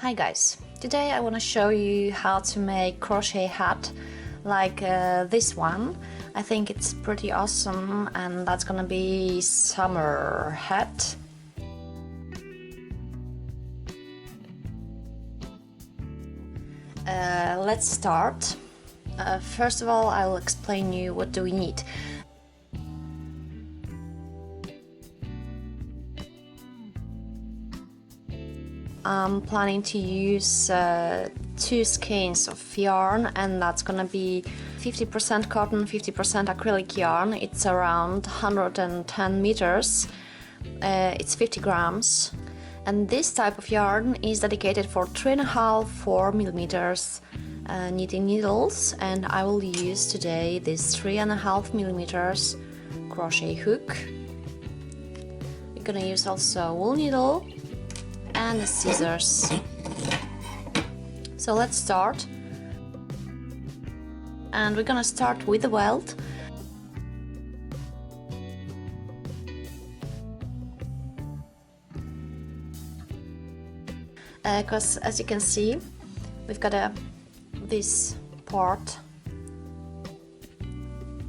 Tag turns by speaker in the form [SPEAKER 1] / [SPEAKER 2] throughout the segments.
[SPEAKER 1] Hi guys, today I want to show you how to make crochet hat like this one. I think it's pretty awesome, and that's gonna be summer hat. Let's start. First of all, I will explain you what do we need. I'm planning to use 2 skeins of yarn, and that's gonna be 50% cotton, 50% acrylic yarn. It's around 110 meters. It's 50 grams. And this type of yarn is dedicated for 3.5, 4 millimeters knitting needles, and I will use today this 3.5 millimeters crochet hook. We're gonna use also wool needle and the scissors. So let's start, and we're gonna start with the welt. Because as you can see, we've got this part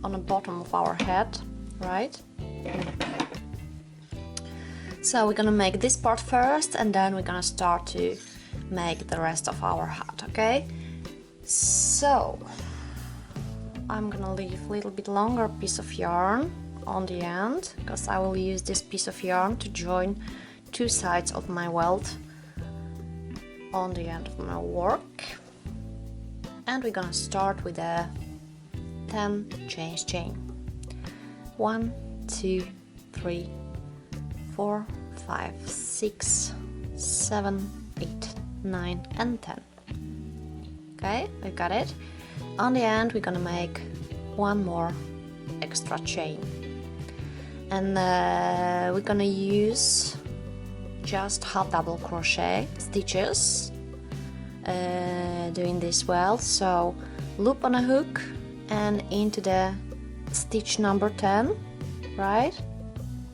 [SPEAKER 1] on the bottom of our head, right? So we're gonna make this part first, and then we're gonna start to make the rest of our hat, okay? So I'm gonna leave a little bit longer piece of yarn on the end, because I will use this piece of yarn to join 2 sides of my welt on the end of my work. And we're gonna start with a 10 chain. 1, 2, 3, 4, 5, 6, 7, 8, 9 and 10. Okay, we got it. On the end we're gonna make 1 more extra chain, and we're gonna use just half double crochet stitches doing this well. So loop on a hook and into the stitch number 10, right?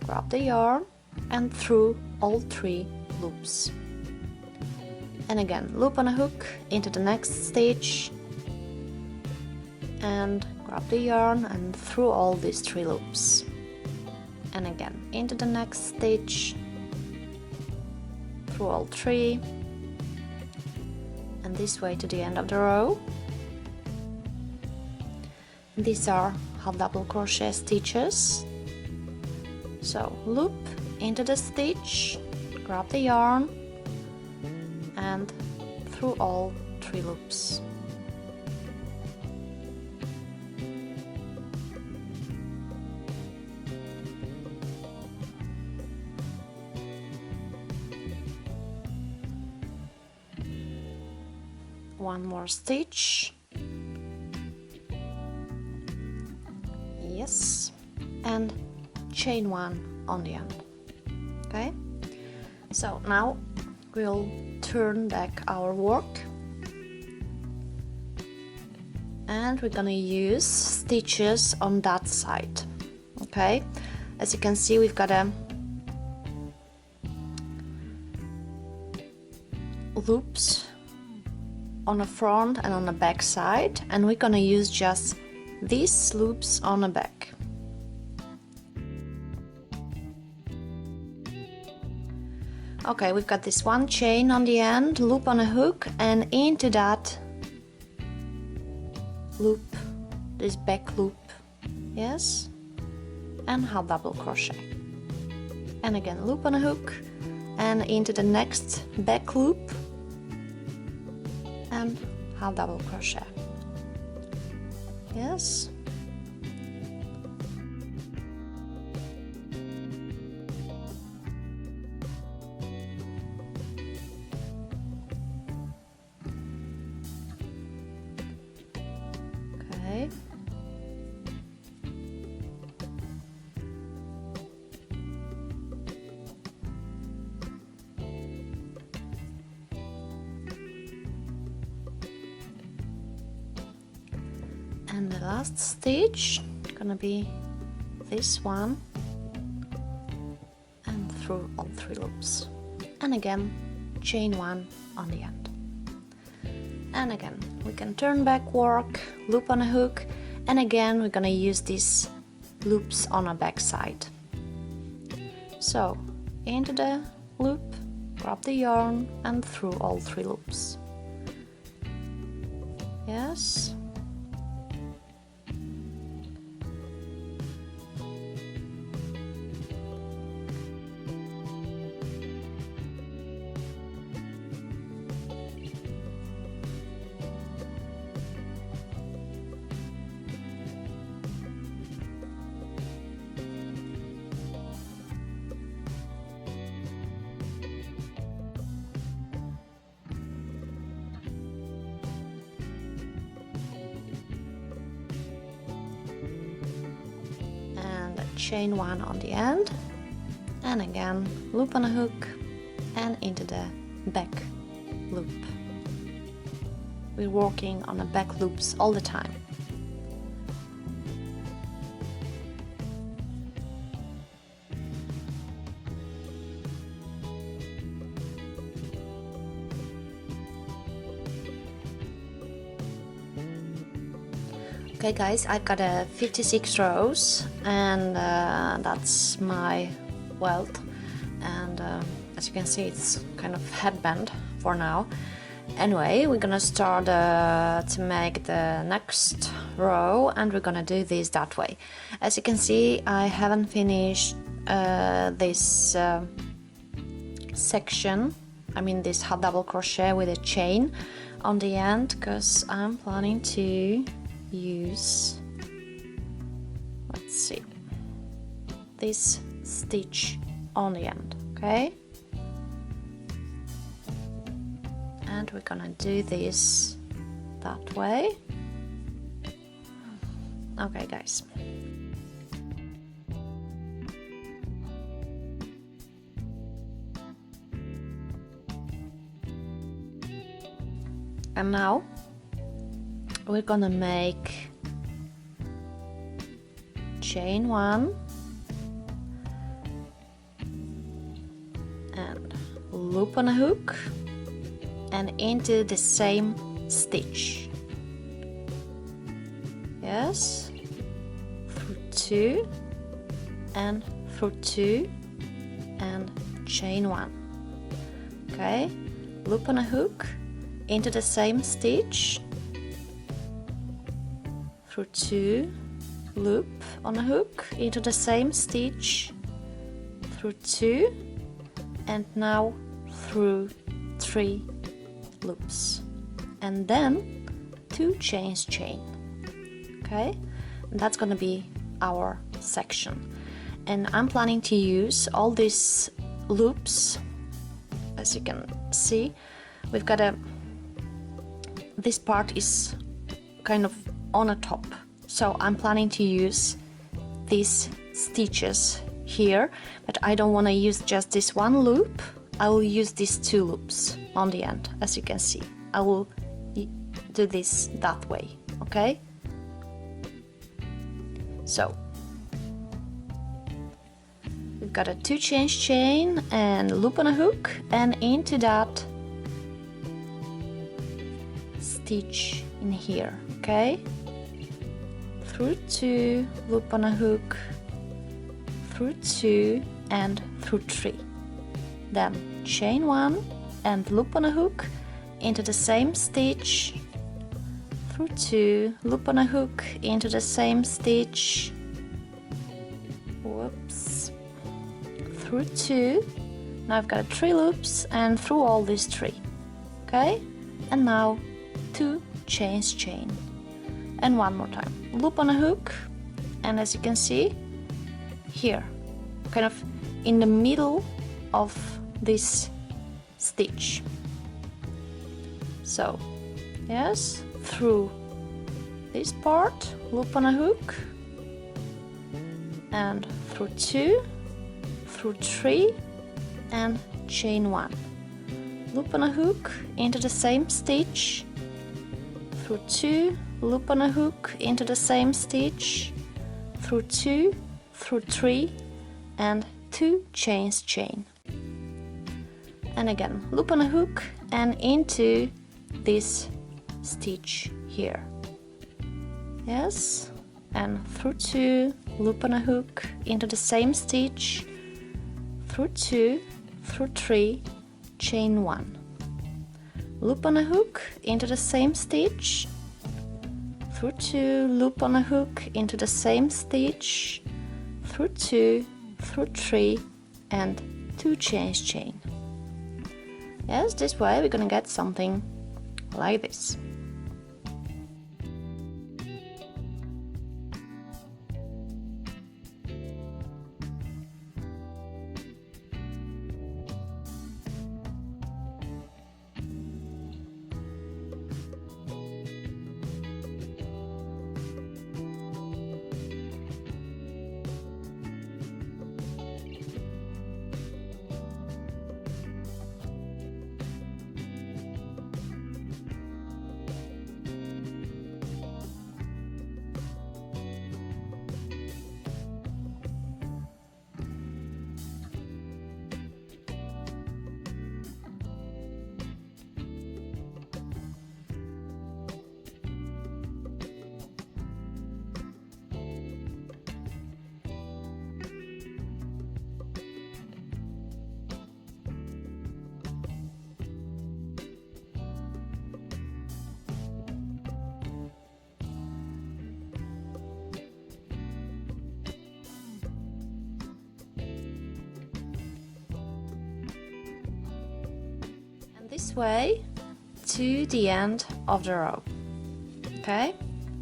[SPEAKER 1] Grab the yarn and through all 3 loops, and again loop on a hook into the next stitch and grab the yarn and through all these 3 loops, and again into the next stitch, through all 3, and this way to the end of the row. These are half double crochet stitches. So loop into the stitch, grab the yarn and through all 3 loops. One more stitch. Yes, and chain 1 on the end. Okay, so now we'll turn back our work, and we're gonna use stitches on that side. Okay, as you can see, we've got loops on the front and on the back side, and we're gonna use just these loops on the back. Okay, we've got this 1 chain on the end, loop on a hook, and into that loop, this back loop, yes, and half double crochet, and again loop on a hook and into the next back loop and half double crochet, yes. Okay. And the last stitch gonna be this one, and through all 3 loops, and again chain 1 on the end. And again, we can turn back work, loop on a hook, and again we're gonna use these loops on a back side. So into the loop, grab the yarn and through all 3 loops. Yes. Chain 1 on the end, and again loop on a hook and into the back loop. We're working on the back loops all the time. Okay guys, I've got 56 rows and that's my welt, and as you can see it's kind of headband for now. Anyway, we're gonna start to make the next row, and we're gonna do this that way. As you can see, I haven't finished this section, I mean this hot double crochet with a chain on the end, because I'm planning to use, let's see, this stitch on the end, okay? And we're gonna do this that way. Okay guys. And now we're gonna make chain 1 and loop on a hook and into the same stitch. Yes, through 2 and through 2 and chain 1. Okay, loop on a hook into the same stitch, through 2, loop on a hook into the same stitch, through 2, and now through 3 loops, and then 2 chains chain. Okay, and that's gonna be our section, and I'm planning to use all these loops. As you can see, we've got this part is kind of on a top, so I'm planning to use these stitches here, but I don't want to use just this one loop. I will use these 2 loops on the end. As you can see, I will do this that way. Okay, so we've got a 2 chains chain and loop on a hook, and into that stitch in here. Okay, through 2, loop on a hook, through 2 and through 3, then chain 1 and loop on a hook into the same stitch, through 2, loop on a hook into the same stitch, whoops, through 2, now I've got 3 loops and through all these 3. Okay, and now 2 chains chain, and one more time loop on a hook, and as you can see here, kind of in the middle of this stitch. So yes, through this part, loop on a hook, and through 2, through 3 and chain 1, loop on a hook into the same stitch, through 2, loop on a hook into the same stitch, through 2, through 3 and 2 chains chain. and again loop on a hook and into this stitch here. Yes, and through 2, loop on a hook into the same stitch, through 2, through 3, chain 1, loop on a hook into the same stitch, through 2, loop on a hook into the same stitch, through 2, through 3, and 2 chains chain. Yes, this way we're gonna get something like this. This way to the end of the row. Okay,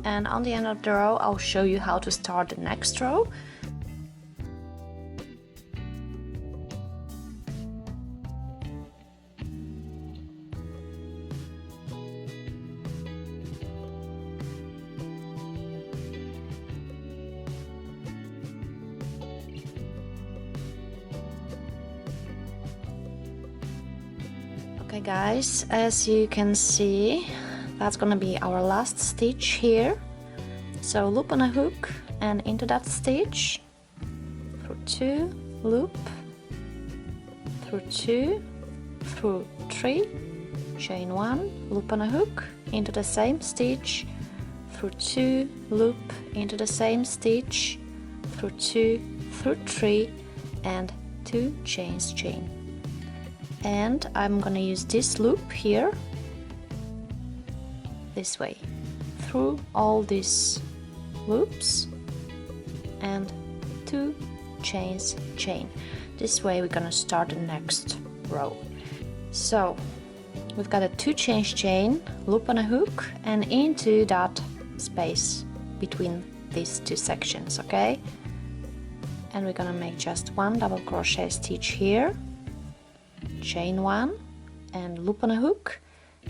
[SPEAKER 1] and on the end of the row I'll show you how to start the next row. Okay guys, as you can see, that's gonna be our last stitch here. So loop on a hook and into that stitch, through 2, loop, through 2, through 3, chain 1, loop on a hook, into the same stitch, through 2, loop, into the same stitch, through 2, through 3, and 2 chains chain. And I'm gonna use this loop here, this way, through all these loops and 2 chains chain. This way we're gonna start the next row. So we've got a 2 chains chain, loop on a hook, and into that space between these 2 sections, okay? And we're gonna make just 1 double crochet stitch here, chain 1 and loop on a hook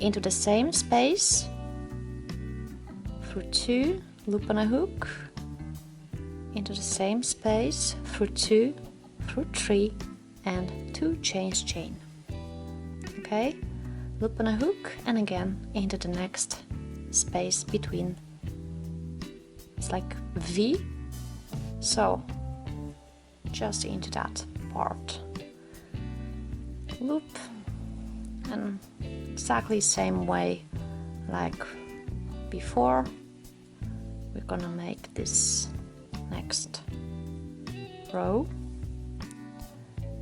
[SPEAKER 1] into the same space, through 2, loop on a hook into the same space, through 2, through 3, and 2 chains chain. Okay, loop on a hook and again into the next space between. It's like V, so just into that part. Loop, and exactly same way like before we're gonna make this next row.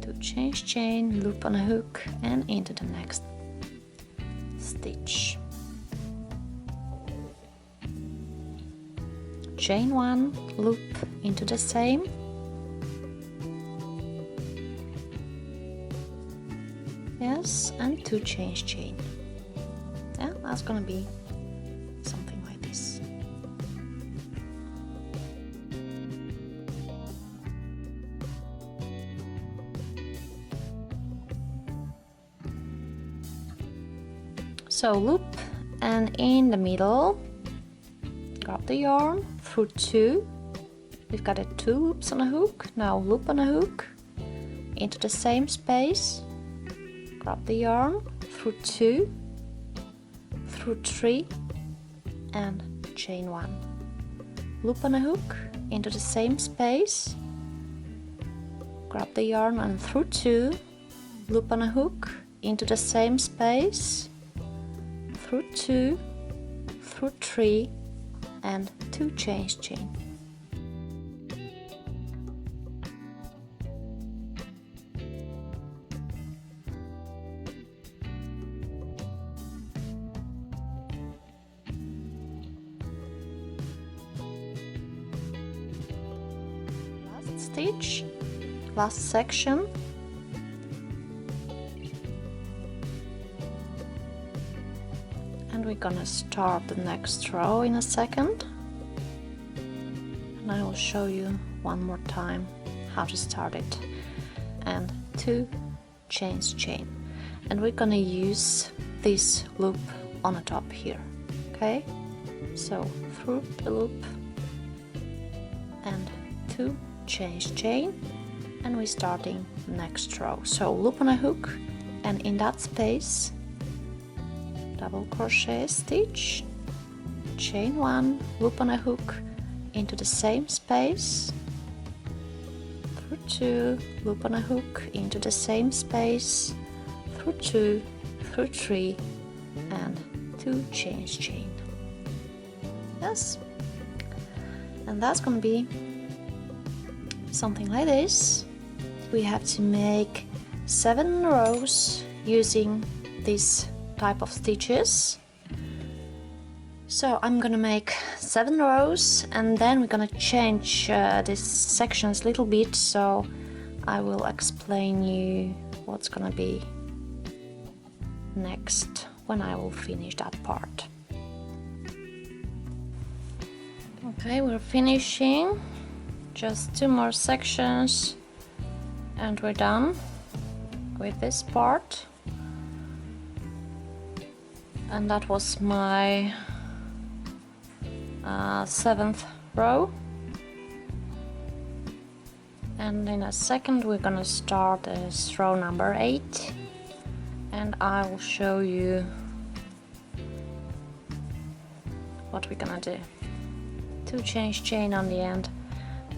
[SPEAKER 1] 2 chains chain, loop on a hook and into the next stitch. Chain 1, loop into the same, yes, and 2 chains chain. Yeah, that's gonna be something like this. So loop, and in the middle grab the yarn, through 2, we've got 2 loops on a hook. Now loop on a hook into the same space, grab the yarn, through 2, through 3, and chain 1, loop on a hook into the same space, grab the yarn and through 2, loop on a hook into the same space, through 2, through 3, and 2 chains chain. Last stitch, last section. And we're gonna start the next row in a second, and I will show you one more time how to start it. And 2 chains chain, and we're gonna use this loop on the top here. Okay, so through the loop and 2 chains chain, and we're starting next row. So loop on a hook, and in that space double crochet stitch, chain 1, loop on a hook into the same space, through 2, loop on a hook into the same space, through 2, through 3, and 2 chains chain. Yes, and that's gonna be something like this. We have to make 7 rows using this type of stitches. So I'm gonna make 7 rows, and then we're gonna change these sections a little bit, so I will explain you what's gonna be next when I will finish that part. Okay, we're finishing, just 2 more sections and we're done with this part. And that was my 7th row, and in a second we're gonna start this row number 8, and I will show you what we're gonna do. 2 chains chain on the end,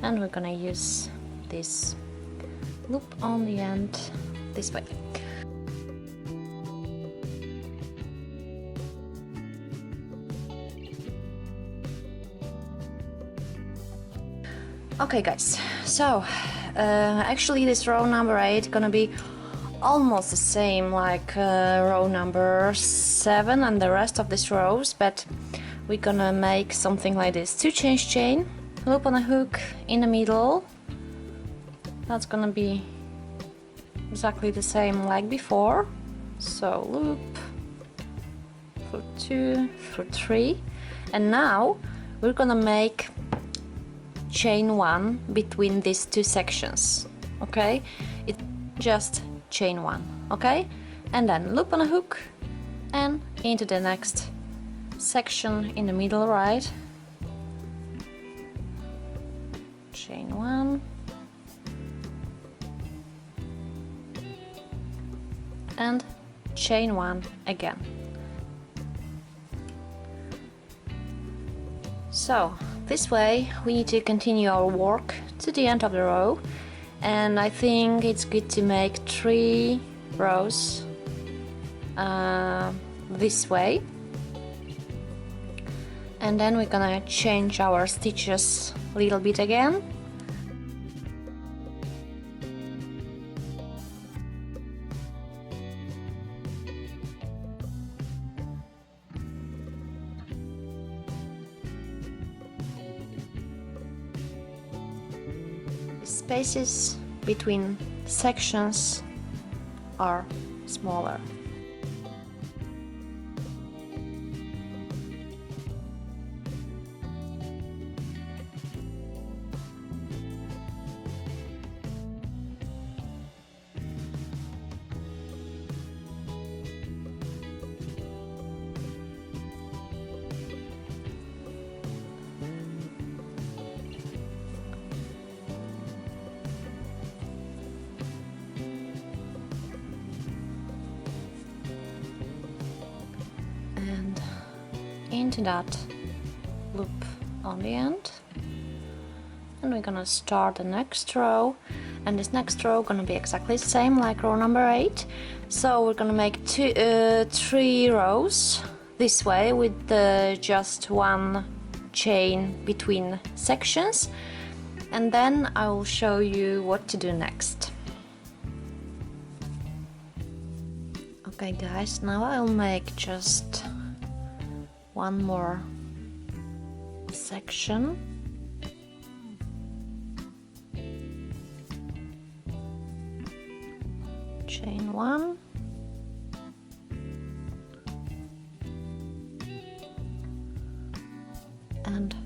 [SPEAKER 1] and we're gonna use this loop on the end this way. Okay guys, so actually this row number 8 gonna be almost the same like row number 7 and the rest of these rows, but we're gonna make something like this. 2 chains chain, loop on a hook in the middle. That's gonna be exactly the same like before. So loop through 2, through 3, and now we're gonna make chain 1 between these 2 sections. Okay, it's just chain 1. Okay, and then loop on a hook and into the next section in the middle, right? Chain 1 and chain 1 again. So this way we need to continue our work to the end of the row, and I think it's good to make 3 rows this way, and then we're gonna change our stitches a little bit again. Spaces between sections are smaller. Into that loop on the end, and we're gonna start the next row. and this next row gonna be exactly the same like row number 8. So we're gonna make 3 rows this way with just one chain between sections, and then I will show you what to do next. Okay guys, now I'll make just one more section. Chain 1, and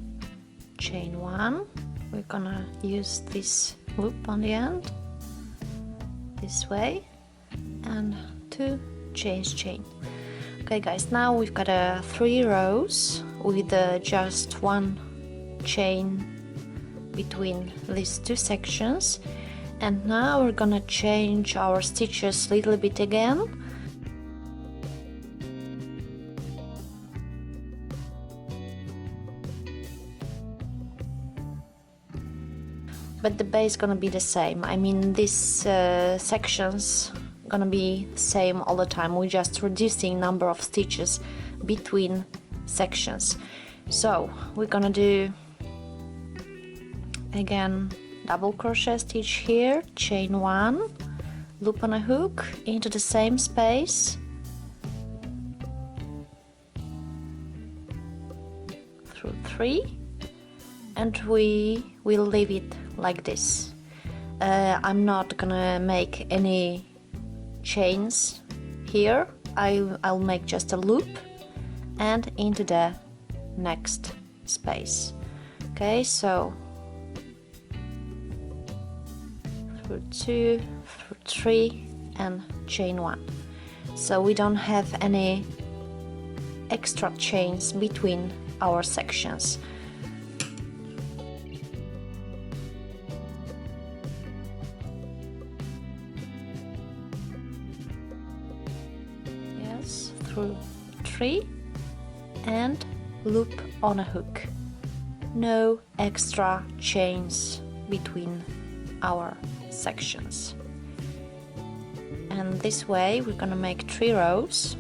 [SPEAKER 1] chain 1. We're gonna use this loop on the end this way, and 2 chain. Okay guys, now we've got 3 rows with just one chain between these 2 sections, and now we're gonna change our stitches a little bit again. But the base gonna be the same. I mean, these sections gonna be the same all the time. We're just reducing number of stitches between sections. So we're gonna do again double crochet stitch here, chain 1, loop on a hook into the same space, through 3, and we will leave it like this. I'm not gonna make any chains here. I'll make just a loop and into the next space. Okay, so through 2, through 3, and chain 1. So we don't have any extra chains between our sections. Through 3 and loop on a hook. No extra chains between our sections. And this way we're gonna make 3 rows.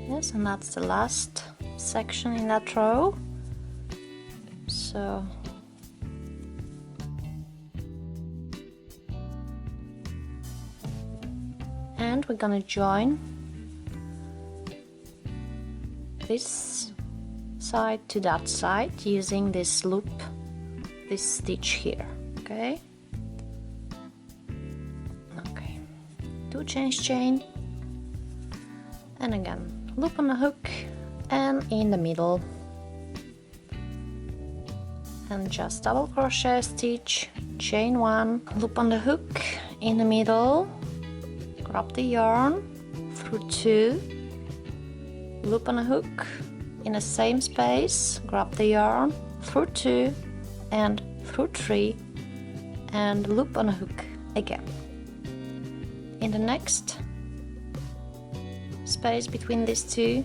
[SPEAKER 1] Yes, and that's the last section in that row. So and we're gonna join this side to that side using this loop, this stitch here. Okay, 2 chain, and again loop on the hook and in the middle, and just double crochet stitch, chain 1, loop on the hook in the middle, grab the yarn, through 2, loop on a hook in the same space, grab the yarn, through 2 and through 3, and loop on a hook again. In the next space between these 2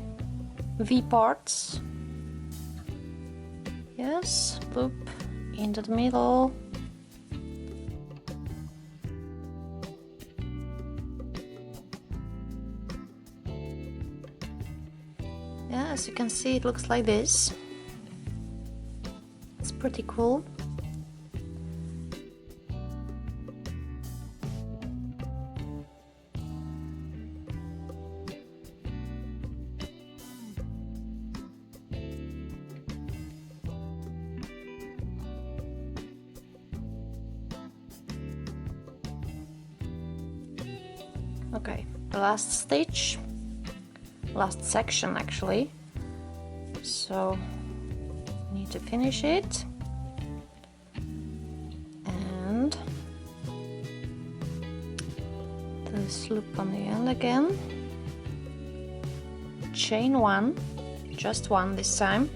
[SPEAKER 1] V parts, yes, loop into the middle, yeah, as you can see it looks like this. It's pretty cool. Okay, the last stitch, last section actually, so need to finish it, and this loop on the end again, chain one, just one this time,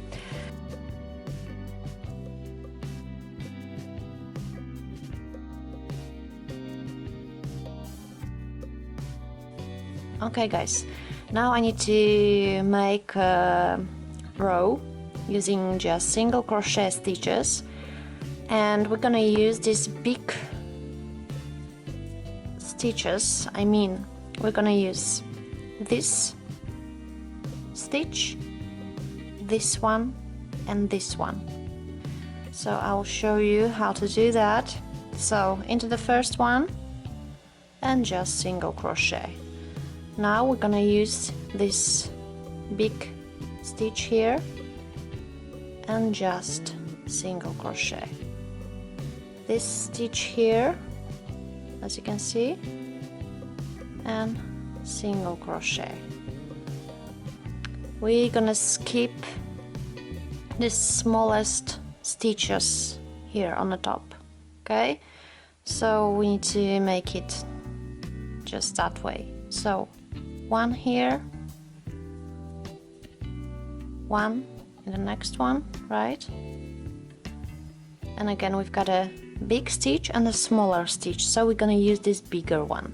[SPEAKER 1] okay guys, now I need to make a row using just single crochet stitches, and we're gonna use these big stitches. I mean, we're gonna use this stitch, this one, and this one. So I'll show you how to do that. So into the first one and just single crochet. Now we're gonna use this big stitch here and just single crochet. This stitch here, as you can see, and single crochet. We're gonna skip the smallest stitches here on the top, okay? So we need to make it just that way. So one here, one in the next one, right? And again we've got a big stitch and a smaller stitch, so we're gonna use this bigger one.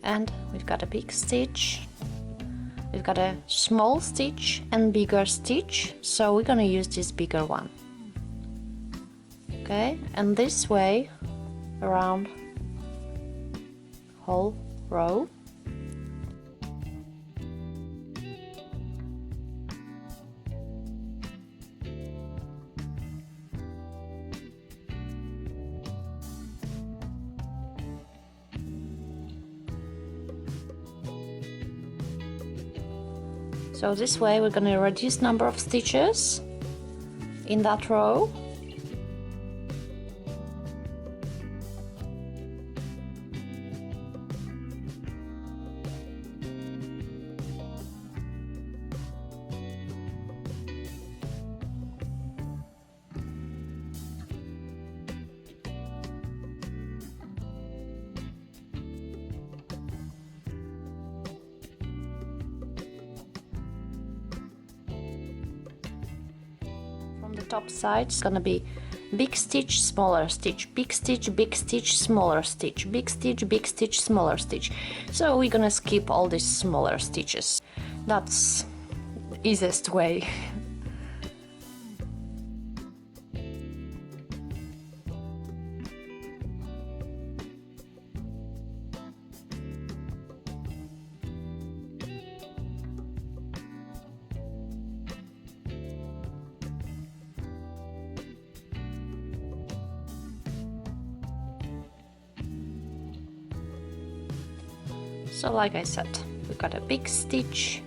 [SPEAKER 1] And we've got a big stitch, we've got a small stitch and bigger stitch, so we're gonna use this bigger one. Okay, and this way around whole row. So this way we're going to reduce number of stitches in that row. The top side is gonna be big stitch, smaller stitch, big stitch, big stitch, smaller stitch, big stitch, big stitch, smaller stitch. So we're gonna skip all these smaller stitches. That's the easiest way. So like I said, we've got a big stitch,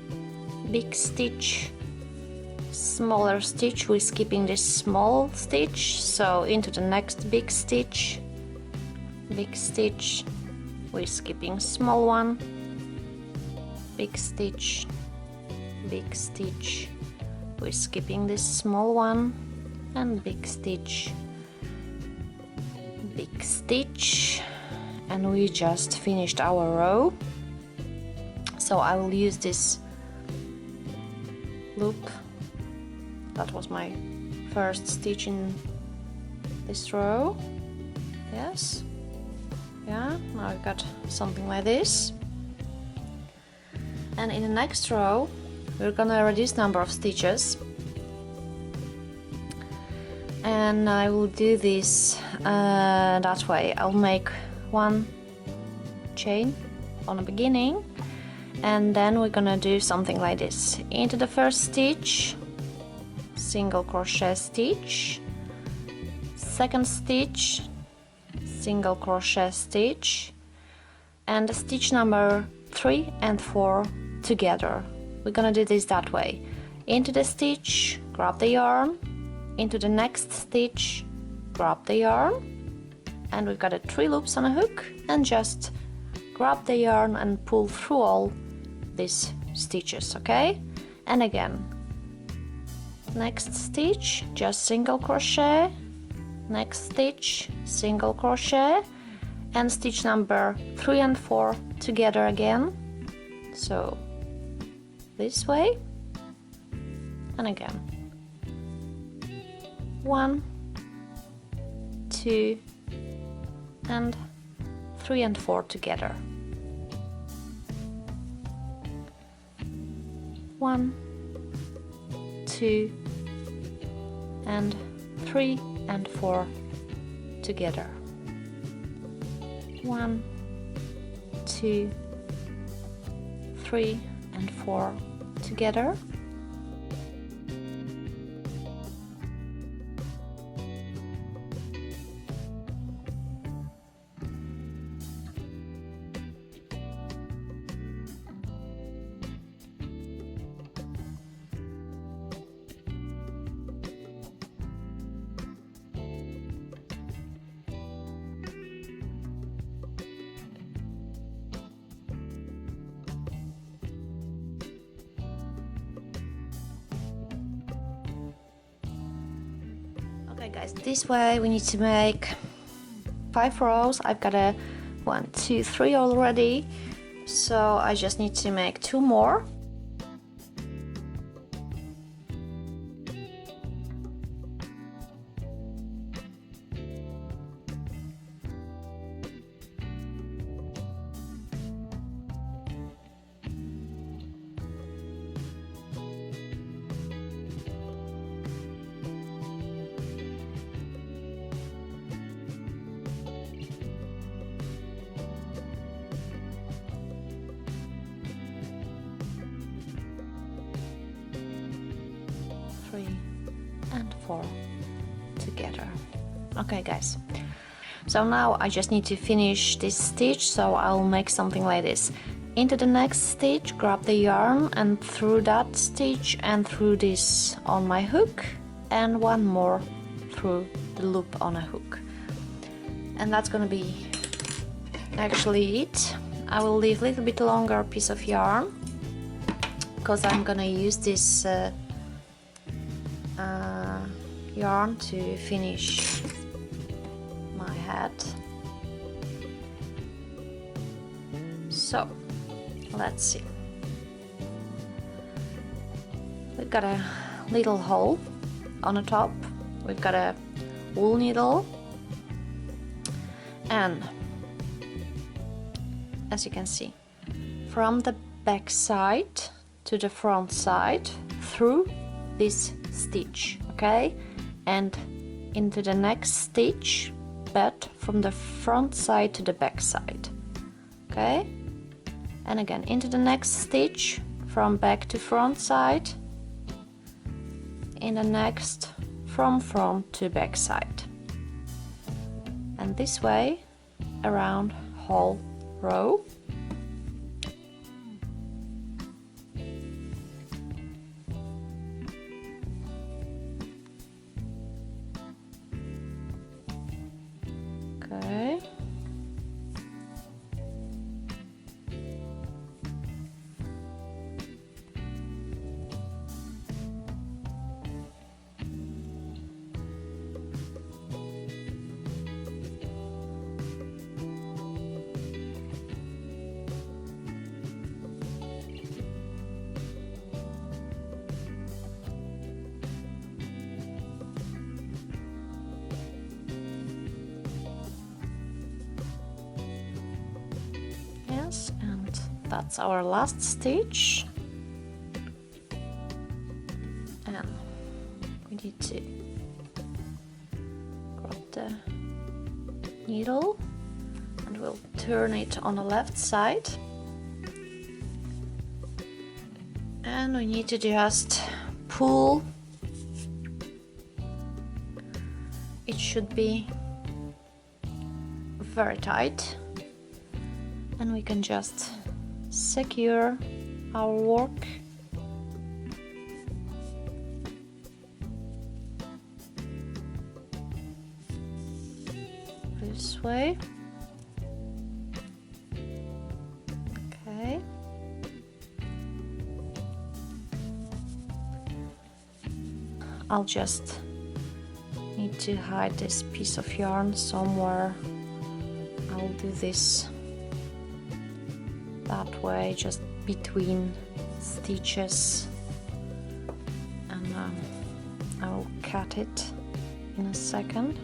[SPEAKER 1] smaller stitch, we're skipping this small stitch, so into the next big stitch, we're skipping small one, big stitch, we're skipping this small one, and big stitch, and we just finished our row. So I will use this loop. That was my first stitch in this row. Yes. Yeah, now I've got something like this. And in the next row, we're gonna reduce number of stitches. And I will do this that way. I'll make one chain on the beginning, and then we're gonna do something like this. Into the first stitch, single crochet stitch, second stitch, single crochet stitch, and stitch number 3 and 4 together. We're gonna do this that way. Into the stitch, grab the yarn, into the next stitch, grab the yarn, and we've got 3 loops on a hook, and just grab the yarn and pull through all these stitches, okay? And again, next stitch, just single crochet, next stitch, single crochet, and stitch number 3 and 4 together again. So this way, and again, 1, 2, and 3 and 4 together. 1, 2, and 3 and 4 together. 1, 2, 3 and 4 together. Okay guys, this way we need to make 5 rows. I've got a 1, 2, 3 already, so I just need to make 2 more. And 4 together. Okay guys, so now I just need to finish this stitch, so I'll make something like this. Into the next stitch, grab the yarn and through that stitch and through this on my hook, and one more through the loop on a hook. And that's gonna be actually it. I will leave a little bit longer piece of yarn because I'm gonna use this yarn to finish my hat. So let's see. We've got a little hole on the top. We've got a wool needle, and as you can see, from the back side to the front side through this stitch, okay, and into the next stitch, but from the front side to the back side, okay, and again into the next stitch from back to front side, in the next from front to back side, and this way around whole row. Okay. And that's our last stitch, and we need to grab the needle and we'll turn it on the left side, and we need to just pull. It should be very tight, and we can just secure our work. This way. I'll just need to hide this piece of yarn somewhere. I'll do this that way, just between stitches, and I'll cut it in a second.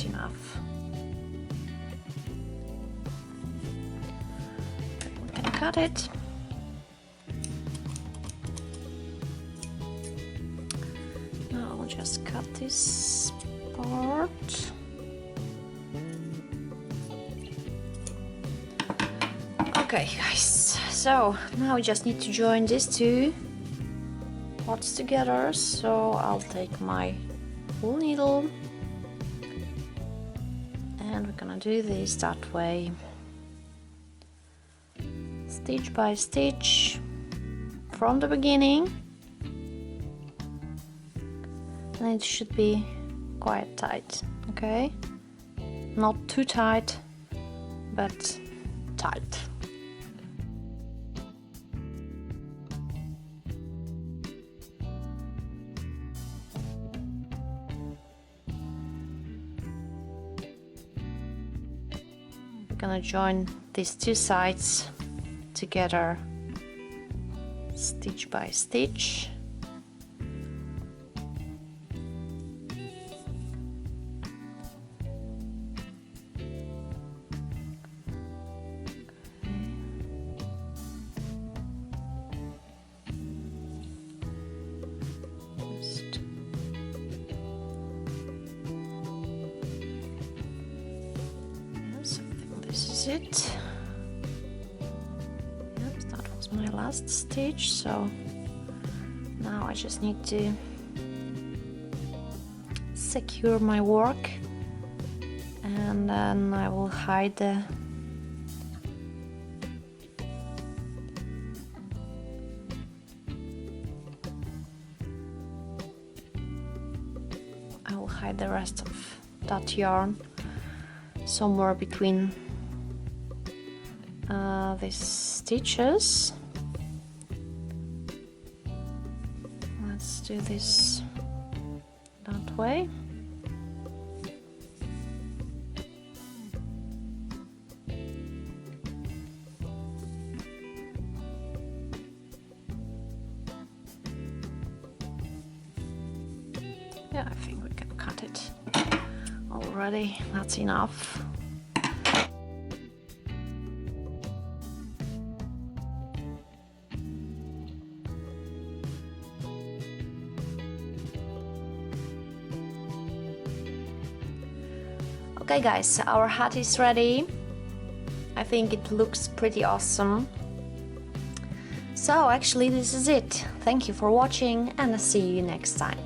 [SPEAKER 1] Enough. We can cut it. Now I'll just cut this part. Okay guys, so now we just need to join these two parts together, so I'll take my wool needle and we're gonna do this that way, stitch by stitch from the beginning, and it should be quite tight, okay? Not too tight, but tight. Gonna join these two sides together, stitch by stitch. This is it. Yep, that was my last stitch, so now I just need to secure my work, and then I will hide the rest of that yarn somewhere between these stitches. Let's do this that way. Yeah, I think we can cut it already. That's enough. Okay guys, our hat is ready. I think it looks pretty awesome. So actually this is it. Thank you for watching and I'll see you next time.